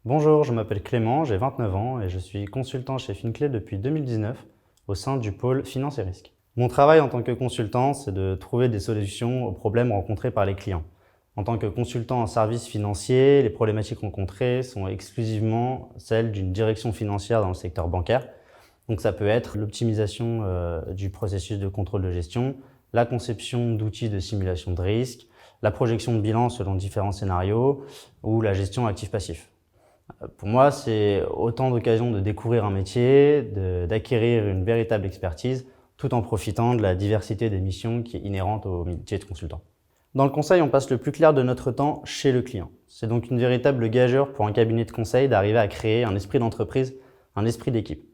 Bonjour, je m'appelle Clément, j'ai 29 ans et je suis consultant chez Finclay depuis 2019 au sein du pôle Finance et Risques. Mon travail en tant que consultant, c'est de trouver des solutions aux problèmes rencontrés par les clients. En tant que consultant en services financiers, les problématiques rencontrées sont exclusivement celles d'une direction financière dans le secteur bancaire. Donc ça peut être l'optimisation du processus de contrôle de gestion, la conception d'outils de simulation de risque, la projection de bilan selon différents scénarios ou la gestion actif-passif. Pour moi, c'est autant d'occasions de découvrir un métier, d'acquérir une véritable expertise, tout en profitant de la diversité des missions qui est inhérente au métier de consultant. Dans le conseil, on passe le plus clair de notre temps chez le client. C'est donc une véritable gageure pour un cabinet de conseil d'arriver à créer un esprit d'entreprise, un esprit d'équipe.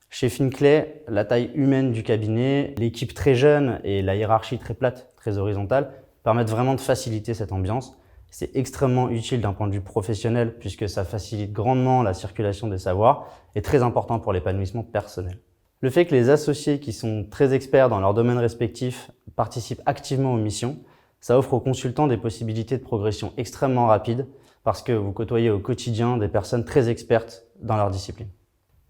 Chez Finclay, la taille humaine du cabinet, l'équipe très jeune et la hiérarchie très plate, très horizontale, permettent vraiment de faciliter cette ambiance. C'est extrêmement utile d'un point de vue professionnel puisque ça facilite grandement la circulation des savoirs et très important pour l'épanouissement personnel. Le fait que les associés qui sont très experts dans leur domaine respectif participent activement aux missions, ça offre aux consultants des possibilités de progression extrêmement rapides parce que vous côtoyez au quotidien des personnes très expertes dans leur discipline.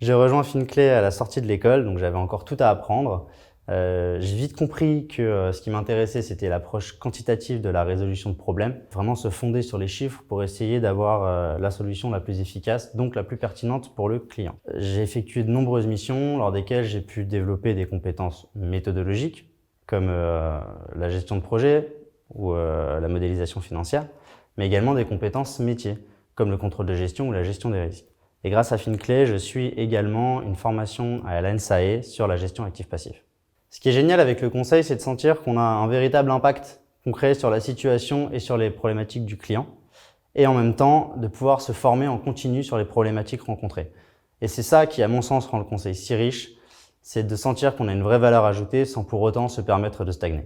J'ai rejoint Finclay à la sortie de l'école, donc j'avais encore tout à apprendre. J'ai vite compris que ce qui m'intéressait, c'était l'approche quantitative de la résolution de problèmes. Vraiment se fonder sur les chiffres pour essayer d'avoir la solution la plus efficace, donc la plus pertinente pour le client. J'ai effectué de nombreuses missions lors desquelles j'ai pu développer des compétences méthodologiques, comme la gestion de projet ou la modélisation financière, mais également des compétences métiers, comme le contrôle de gestion ou la gestion des risques. Et grâce à Finclay, je suis également une formation à l'ANSAE sur la gestion actif-passif. Ce qui est génial avec le conseil, c'est de sentir qu'on a un véritable impact concret sur la situation et sur les problématiques du client, et en même temps de pouvoir se former en continu sur les problématiques rencontrées. Et c'est ça qui, à mon sens, rend le conseil si riche, c'est de sentir qu'on a une vraie valeur ajoutée sans pour autant se permettre de stagner.